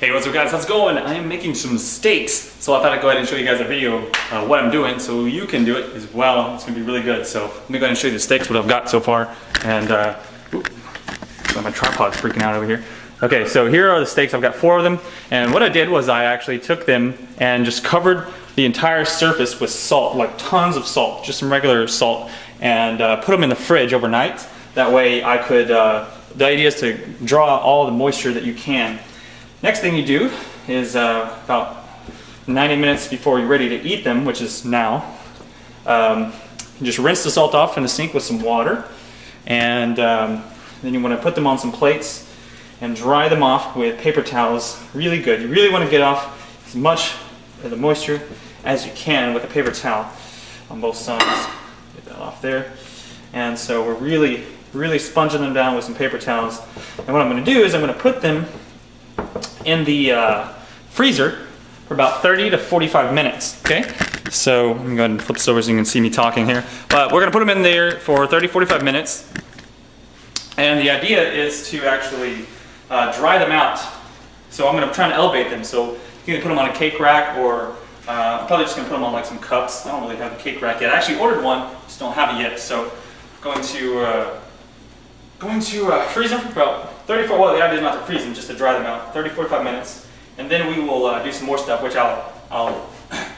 Hey, what's up guys, how's it going? I am making some steaks, so I thought I'd go ahead and show you guys a video of what I'm doing so you can do it as well. It's gonna be really good. So let me go ahead and show you the steaks, what I've got so far. And my tripod's freaking out over here. Okay, so here are the steaks. I've got 4 of them. And what I did was I actually took them and just covered the entire surface with salt, like tons of salt, just some regular salt, and put them in the fridge overnight. That way I could, the idea is to draw all the moisture that you can. Next thing you do is about 90 minutes before you're ready to eat them, which is now, you just rinse the salt off in the sink with some water, and then you want to put them on some plates and dry them off with paper towels really good. You really want to get off as much of the moisture as you can with a paper towel on both sides. Get that off there. And so we're really sponging them down with some paper towels. And what I'm going to do is I'm going to put them in the freezer for about 30 to 45 minutes, okay? So I'm going to go ahead and flip this over so you can see me talking here. But we're going to put them in there for 30-45 minutes. And the idea is to actually dry them out. So I'm going to try and elevate them. So you can put them on a cake rack, or I'm probably just going to put them on like some cups. I don't really have a cake rack yet. I actually ordered one, just don't have it yet. So going to freeze them for about 34, well the idea is not to freeze them, just to dry them out, 30-45 minutes. And then we will do some more stuff, which I'll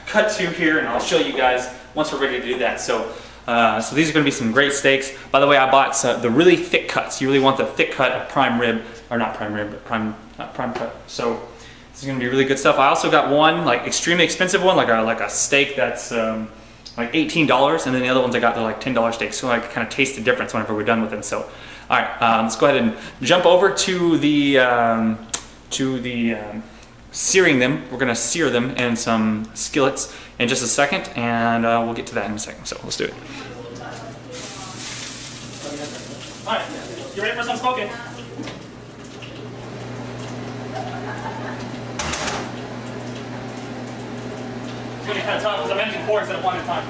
cut to here and I'll show you guys once we're ready to do that. So these are going to be some great steaks. By the way, I bought the really thick cuts. You really want the thick cut of prime rib, or not prime rib, but prime cut. So this is going to be really good stuff. I also got one like extremely expensive one, like a steak that's like $18, and then the other ones I got, they're like $10 steaks, so I can kind of taste the difference whenever we're done with them. So all right, let's go ahead and jump over to the searing them. We're gonna sear them in some skillets in just a second, and we'll get to that in a second. So let's do it. All right, you ready for some smoking? It's gonna be kind of tough because I'm managing 4 instead of 1 at a time.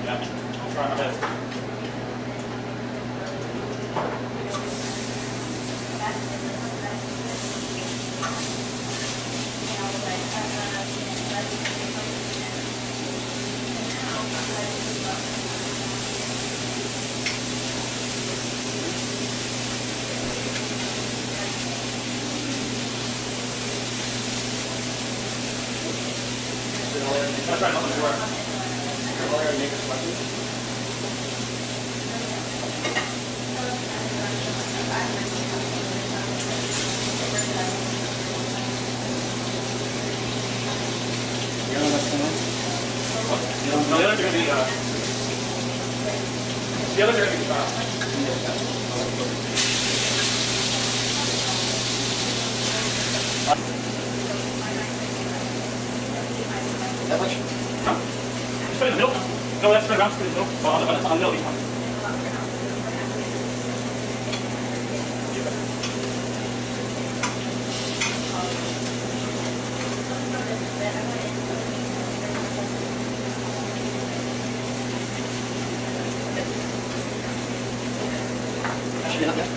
Yeah, I'll try my best. I'll try not to work. No, the others are going to be that much? Huh? Just put it in the middle. No, that's right around. Just put it in the middle. Oh, on the middle each time.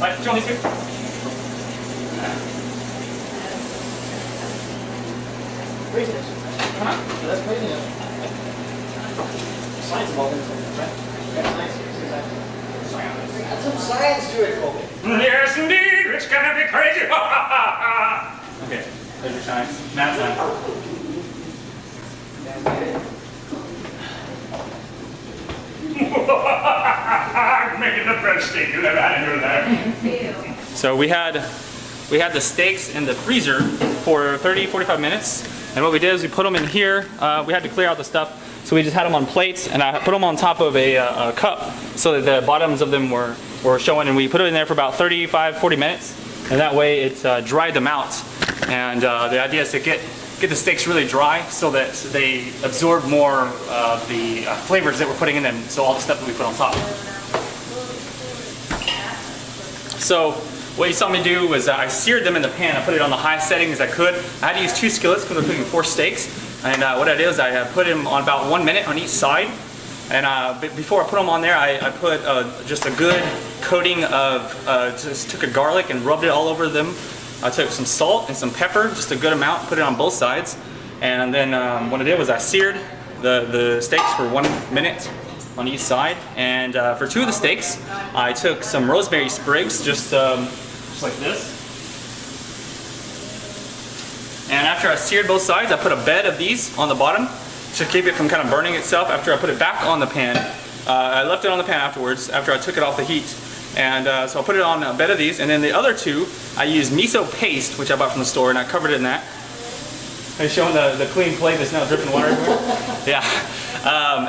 Right, put you on these two. Craziness. Come on. That's craziness. Science involved in it, right? Science. Add some science to it, Colby. Yes, indeed. It's gonna be crazy. Okay, there's your science. Math science. I'm making the best steak you've ever had in your life. So we had the steaks in the freezer for 30-45 minutes, and what we did is we put them in here. We had to clear out the stuff, so we just had them on plates, and I put them on top of a cup so that the bottoms of them were showing, and we put it in there for about 35-40 minutes, and that way it dried them out. And the idea is to get the steaks really dry so that they absorb more of the flavors that we're putting in them, so all the stuff that we put on top. So what you saw me do was I seared them in the pan. I put it on the highest setting as I could. I had to use 2 skillets because we're cooking 4 steaks. And what I did is I put them on about 1 minute on each side. And before I put them on there, I put just a good coating of, just took a garlic and rubbed it all over them I took some salt and some pepper, just a good amount, put it on both sides. And then what I did was I seared the steaks for 1 minute on each side. And for 2 of the steaks, I took some rosemary sprigs, just like this. And after I seared both sides, I put a bed of these on the bottom to keep it from kind of burning itself. After I put it back on the pan, I left it on the pan afterwards, after I took it off the heat. And so I put it on a bed of these. And then the other 2, I used miso paste, which I bought from the store, and I covered it in that. Are you showing the clean plate that's now dripping water everywhere? Yeah.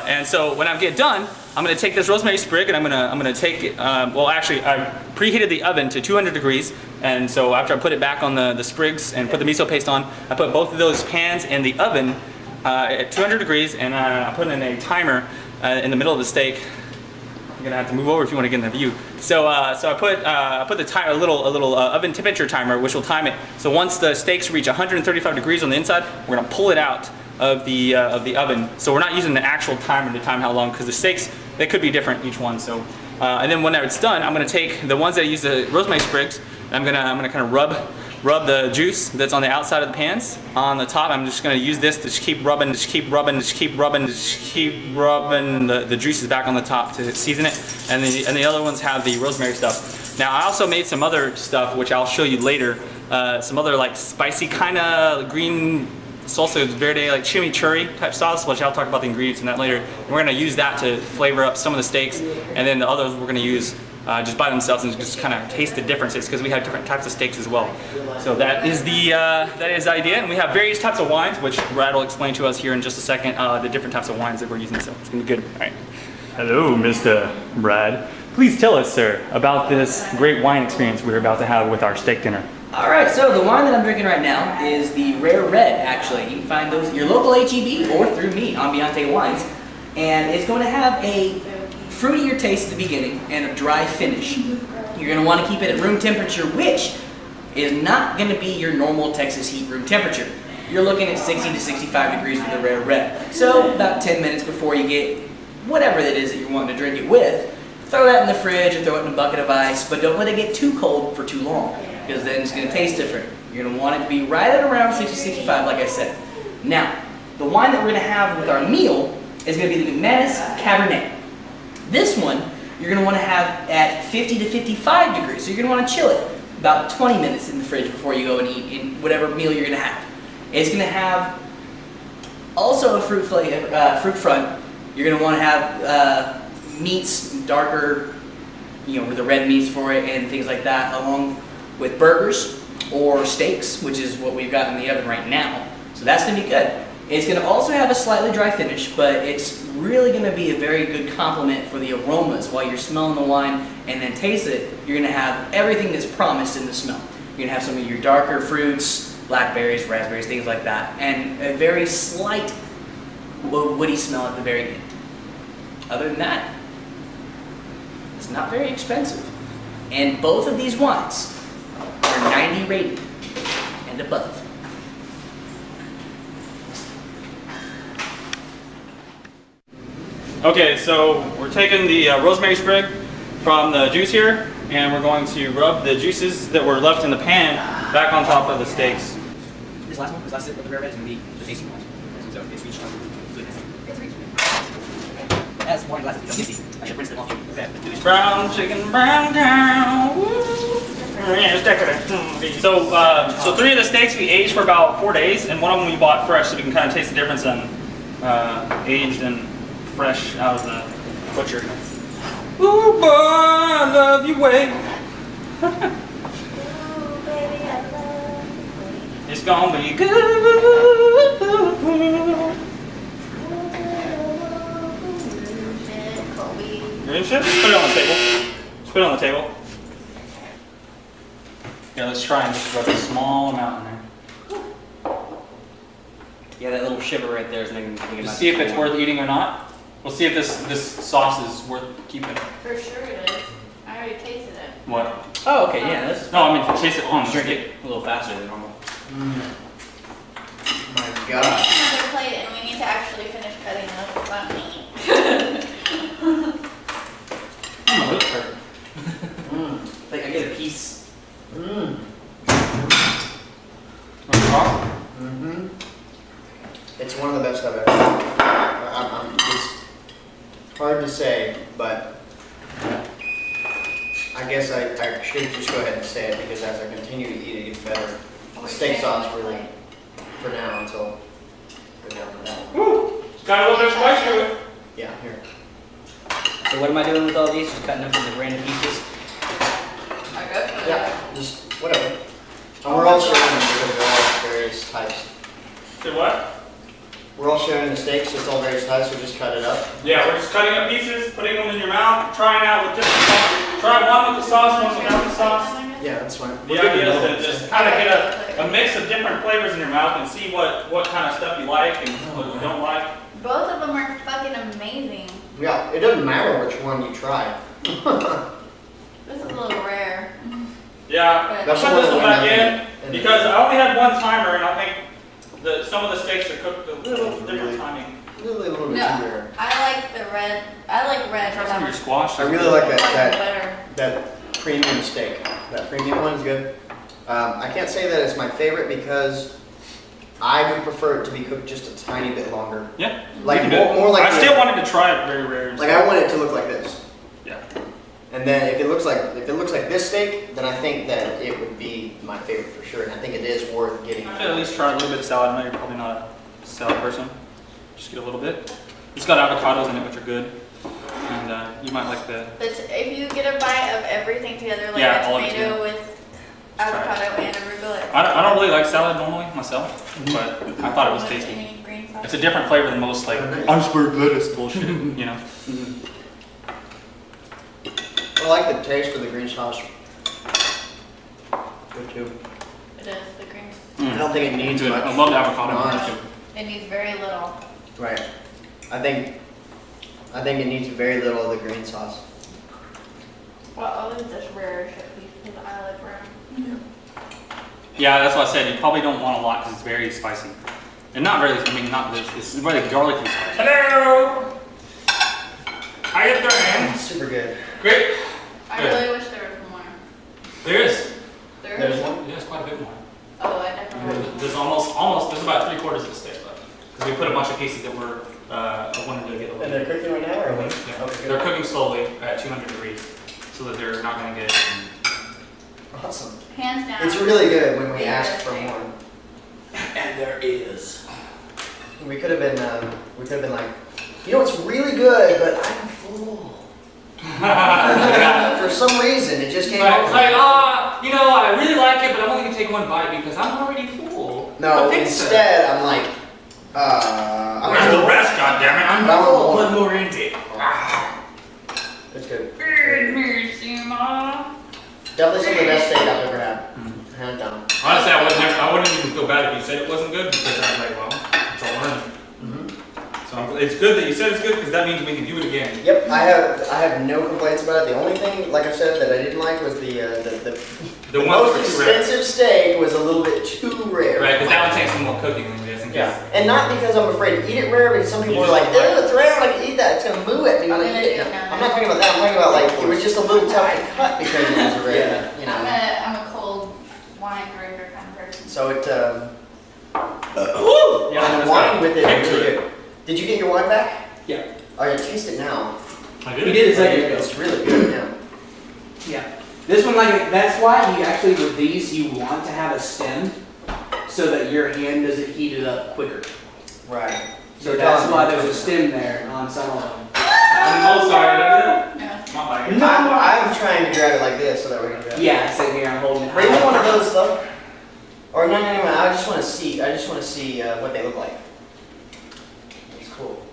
And so when I get done, I'm gonna take this rosemary sprig and I'm gonna take it, well actually I preheated the oven to 200 degrees, and so after I put it back on the sprigs and put the miso paste on, I put both of those pans in the oven at 200 degrees, and I put in a timer in the middle of the steak. You're gonna have to move over if you want to get in the view. So I put a little oven temperature timer, which will time it. So once the steaks reach 135 degrees on the inside, we're gonna pull it out of the oven. So we're not using the actual timer to time how long, because the steaks, they could be different each one. So and then when it's done, I'm gonna take the ones that I use the rosemary sprigs, and I'm gonna kind of rub the juice that's on the outside of the pans on the top. I'm just gonna use this to just keep rubbing the juices back on the top to season it. And the other ones have the rosemary stuff. Now I also made some other stuff, which I'll show you later. Some other like spicy kind of green salsa verde, like chimichurri type sauce, which I'll talk about the ingredients in that later. And we're gonna use that to flavor up some of the steaks. And then the others we're gonna use just by themselves and just kind of taste the differences, because we have different types of steaks as well. So that is the idea, and we have various types of wines, which Brad will explain to us here in just a second, the different types of wines that we're using, so it's gonna be good. All right. Hello, Mr. Brad. Please tell us, sir, about this great wine experience we're about to have with our steak dinner. All right, so the wine that I'm drinking right now is the Rare Red, actually. You can find those at your local HEB or through me, Ambiente Wines. And it's going to have a fruitier taste at the beginning and a dry finish. You're going to want to keep it at room temperature, which is not going to be your normal Texas heat room temperature. You're looking at 60 to 65 degrees with the Rare Red. So about 10 minutes before you get whatever that is that you're wanting to drink it with, throw that in the fridge or throw it in a bucket of ice, but don't let it get too cold for too long, because then it's going to taste different. You're going to want it to be right at around 60-65, like I said. Now, the wine that we're going to have with our meal is going to be the McManus Cabernet. This one, you're going to want to have at 50 to 55 degrees, so you're going to want to chill it about 20 minutes in the fridge before you go and eat in whatever meal you're going to have. It's going to have also a fruit front. You're going to want to have meats, darker, with the red meats for it and things like that, along with burgers or steaks, which is what we've got in the oven right now. So that's going to be good. It's going to also have a slightly dry finish, but it's really going to be a very good complement for the aromas. While you're smelling the wine and then taste it, you're going to have everything that's promised in the smell. You're going to have some of your darker fruits, blackberries, raspberries, things like that, and a very slight woody smell at the very end. Other than that, it's not very expensive. And both of these wines are 90 rated and above. Okay, so we're taking the rosemary sprig from the juice here, and we're going to rub the juices that were left in the pan back on top of the steaks. This last sip of the Rare Red is going to be the tasty one. So it's reached goodness. That's one glass of tea. I should rinse them off. Okay. Brown chicken, brown cow. Yeah, it's decorative. So 3 of the steaks we aged for about 4 days, and one of them we bought fresh, so we can kind of taste the difference in aged and fresh out of the butcher. Ooh, boy, I love you way. It's gonna be good. Green shit? Put it on the table. Just put it on the table. Yeah, let's try and just rub a small amount in there. Yeah, that little shiver right there is making To see if it's worth eating or not. We'll see if this sauce is worth keeping. For sure it is. I already tasted it. What? Oh, okay, yeah. This is No, I mean to taste it on. drink it a little faster than normal. My We God. have another plate and we need to actually finish cutting this without me. Oh, that's perfect. Like I get a piece. Mm-hmm. It's one of the best I've ever had. It's hard to say, but I guess I should just go ahead and say it because as I continue to eat it, it gets better. The steak sauce really, for now, until go down to that. Woo! Got a little bit of spice to it. Yeah, here. So what am I doing with all these? Just cutting up into random pieces? I go for Yeah, just whatever. And we're all sharing them because they're all various types. Say what? We're all sharing the steaks, so it's all various types, so just cut it up. Yeah, we're just cutting up pieces, putting them in your mouth, trying out with different sauce. Try one with the sauce, one without the sauce. Yeah, that's fine. The idea is to just kind of get a mix of different flavors in your mouth and see what kind of stuff you like and what you don't like. Both of them are fucking amazing. Yeah, it doesn't matter which one you try. This is a little rare. Yeah, I That's put the this one one that back I in think- because I only had one timer and I think some of the steaks are cooked a little different timing. Really a little bit too No, rare. I like the red. I like red. Try some of your squash. I really like that better. that premium steak. That premium one's good. I can't say that it's my favorite because I would prefer it to be cooked just a tiny bit longer. Yeah. Like you can do it. more like I still wanted to try it very rare. like I want it to look like this. Yeah. And then if it looks like this steak, then I think that it would be my favorite for sure. And I think it is worth getting. I should at least try a little bit of salad. I know you're probably not a salad person. Just get a little bit. It's got avocados in it, which are good. And you might like the. If you get a bite of everything together, like Yeah, a all of it tomato together. with avocado and arugula. I don't really like salad normally myself, but I thought it was tasty. Any green sauce. It's a different flavor than most like iceberg lettuce bullshit, you know. I like the taste of the green sauce. Good too. It is the green. I don't think it needs Good. much. I love the avocado on No, it too. It needs very little. Right. I think it needs very little of the green sauce. Well, I'll leave this rare shit piece because I like rare. Yeah, that's what I said. You probably don't want a lot because it's very spicy. And not really, I mean, not this. It's really garlicky spicy. Hello! How you doing? Super good. Great. I Good. really wish there was more. There is. There's one. There's quite a bit more. Oh, I definitely. There's almost, there's about 3/4 of the steak left. Because we put a bunch of pieces that were, I wanted to get a little. And they're cooking right now, or what? Yeah. Okay, They're good. cooking slowly at 200 degrees so that they're not going to get. Awesome. Hands down. It's really good when we Yeah, ask for steak. more. And there is. We could have been like, you know, it's really good, but I'm full. Yeah. For some reason, it just It's came like, out. it's like, I really like it, but I'm only going to take one bite because I'm already full. No, I think so. instead, I'm like, Where's the rest, goddammit? I'm I full. want Put more in it. It's good. Definitely some of the best steak I've ever had. Hands down. Honestly, I wouldn't even feel bad if you said it wasn't good because I'm like, well, it's all learning. So it's good that you said it's good because that means we can do it again. Yep, I have no complaints about it. The only thing, like I said, that I didn't like was the The ones most that were too rare. expensive steak was a little bit too rare. Right, because that one takes some more cooking than this. Yeah, and not because I'm afraid to eat it rare, but some people are like, "Ew, it's rare, I can eat that. It's gonna moo at me when I eat it." I'm not talking about that. I'm talking about like it was just a little tough to cut because it was rare. You know. I'm a cold wine drinker kind of person. So it. Yeah, Wine with it. Kick to Really it. good. Did you get your wine back? Yeah. Oh, yeah, taste it now. I You did a second ago. It's really good now. Yeah. This one, like, that's why you actually, with these, you want to have a stem so that your hand doesn't heat it up quicker. Right. So that's why there's a stem there on some of them. I'm so sorry. Did I do that? No. Not my No. I'm trying to grab it like this so that we can grab it. Yeah, sitting here, I'm holding it. Bring me one of those though. Or no. I just want to see. What they look like. It's cool.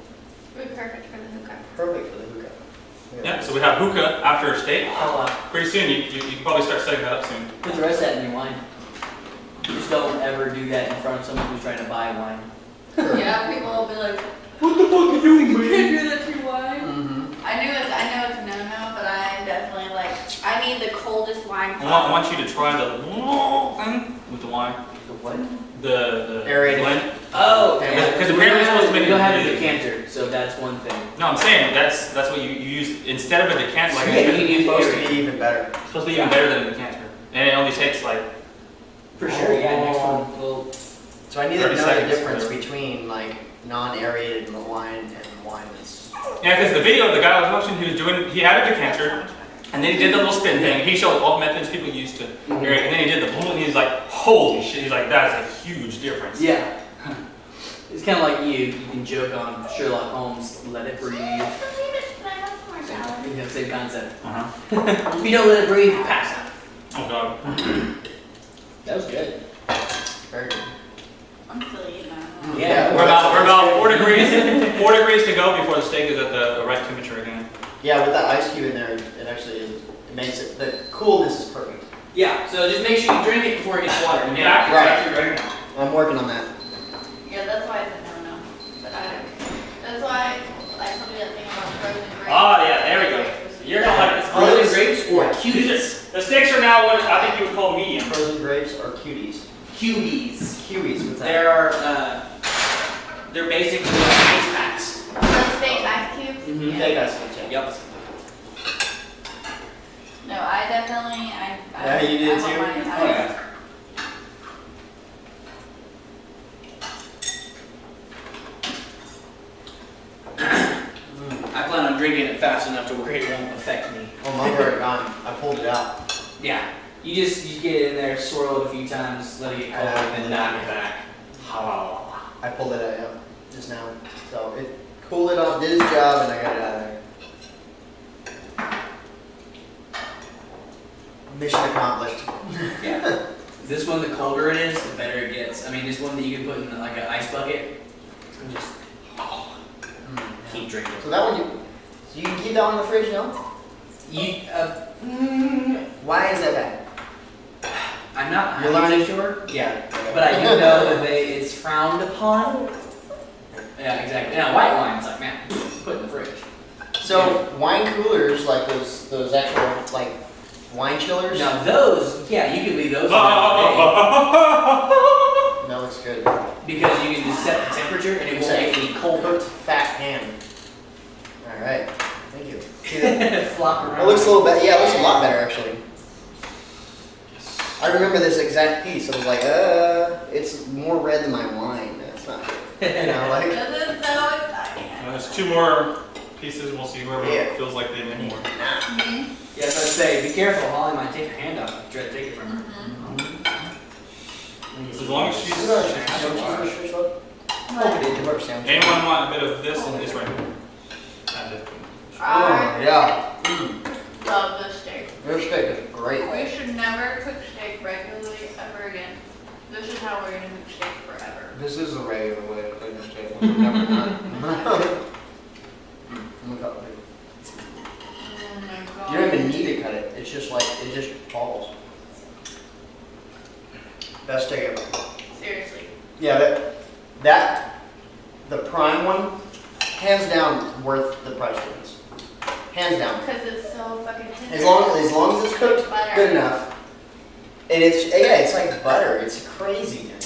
Would be perfect for the hookah. Perfect for the hookah. Yeah, so we have hookah after steak. I'll Pretty soon, you can probably start setting that up soon. put the rest of that in your wine. Just don't ever do that in front of someone who's trying to buy wine. Yeah, people will be like, What the fuck are you doing, you can't do that to your wine. Mm-hmm. I know it's a no-no, but I definitely like, I need the coldest wine I want you to try the thing with the wine. The what? The Aerated. blend. Oh, Because apparently it's supposed to make we it don't have a really- decanter, so that's one thing. No, I'm saying that's what you use instead of a decanter. Like Yeah, it's you use Supposed to aerated. be even better. supposed to be even better than a decanter, and it only takes like. For sure, yeah, next one. So I need to 30 know the seconds, difference whatever. between like non-aerated wine and wine that's. Yeah, because the video, the guy I was watching, he had a decanter, and then he did the little spin thing. He showed all the methods people used to aerate, and then he did the boom, and he's like, holy shit. He's like, that's a huge difference. Yeah. It's kind of like you can joke on Sherlock Holmes, let it breathe. Can I have some more salad? You know, same concept. Uh-huh. If you don't let it breathe, you pass out. Oh, God. That was good. Very good. I'm still eating that. Yeah. We're about 4 degrees, 4 degrees to go before the steak is at the right temperature again. Yeah, with that ice cube in there, it actually is. It makes it. The coolness is perfect. Yeah, so just make sure you drink it before it gets water. Yeah, Right. actually right now. I'm working on that. Yeah, that's why I said no. But that's why I told you that thing about frozen grapes. Ah, yeah, there we go. You're gonna like this. Frozen grapes or These cuties? are- The steaks are now what I think you would call medium. Frozen grapes are cuties. Cuties. Kiwis, what's that? They're basically like ice packs. Those fake ice cubes? Mhm. Fake ice cubes, yeah. Yep. No, I definitely, Yeah, you did I want too? mine Oh, yeah. iced. I plan on drinking it fast enough to where it won't affect me. Oh, mine's already gone. I pulled it out. Yeah. You get it in there, swirl it a few times, let it get cold, and then knock it back. I pulled it out, yeah, just now. So it cooled it off, did its job, and I got it out of there. Mission accomplished. Yeah. This one, the colder it is, the better it gets. I mean, this one that you can put in like an ice bucket and just keep drinking. So that one, you can keep that one in the fridge, no? Why is that bad? I'm not You're 100% learning? sure. Yeah. But I do know that it's frowned upon. Yeah, exactly. Now, white wine, it's like, man, put in the fridge. So wine coolers, like those actual like wine chillers. Now, those, yeah, you can leave those No, it's good. because you can just set the temperature and it won't make any colder. Fat hand. All right. Thank you. See that? Flop around. It looks a little better. Yeah, it looks a lot better actually. I remember this exact piece. I was like, it's more red than my wine. That's not good. You know, like. This is so exciting. There's 2 more pieces. We'll see whoever Yeah. feels like they need more. Mhm. Yeah, so I say, be careful. Holly might take her hand off if you try to take it from her. As long as she's. Anyone want a bit of this and this right here? Add it. I Yeah. love this steak. Your steak is great. We should never cook steak regularly ever again. This is how we're gonna cook steak forever. This is a regular way to clean your steak. We've never done. Look up, baby. Oh my god. You don't even need to cut it. It's just like it just falls. Best steak ever. Seriously. Yeah, the prime one, hands down worth the price difference. Hands down. Because it's so fucking tender. As long as it's cooked Butter. good enough. And it's like butter. It's craziness.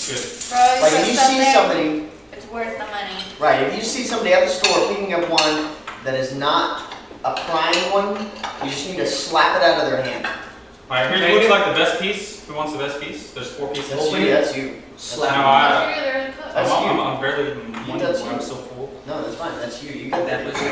Good. Bro, Like put if you something, see somebody, it's worth the money. right, if you see somebody at the store picking up one that is not a prime one, you just need to slap it out of their hand. Alright, here's what looks like the best piece. Who wants the best piece? There's 4 pieces. That's you. That's you. Slap No, it. I- Sure, they're cooked. That's you. I'm barely in one That's when I'm you. so full. No, that's fine. That's you. You got That that. puts you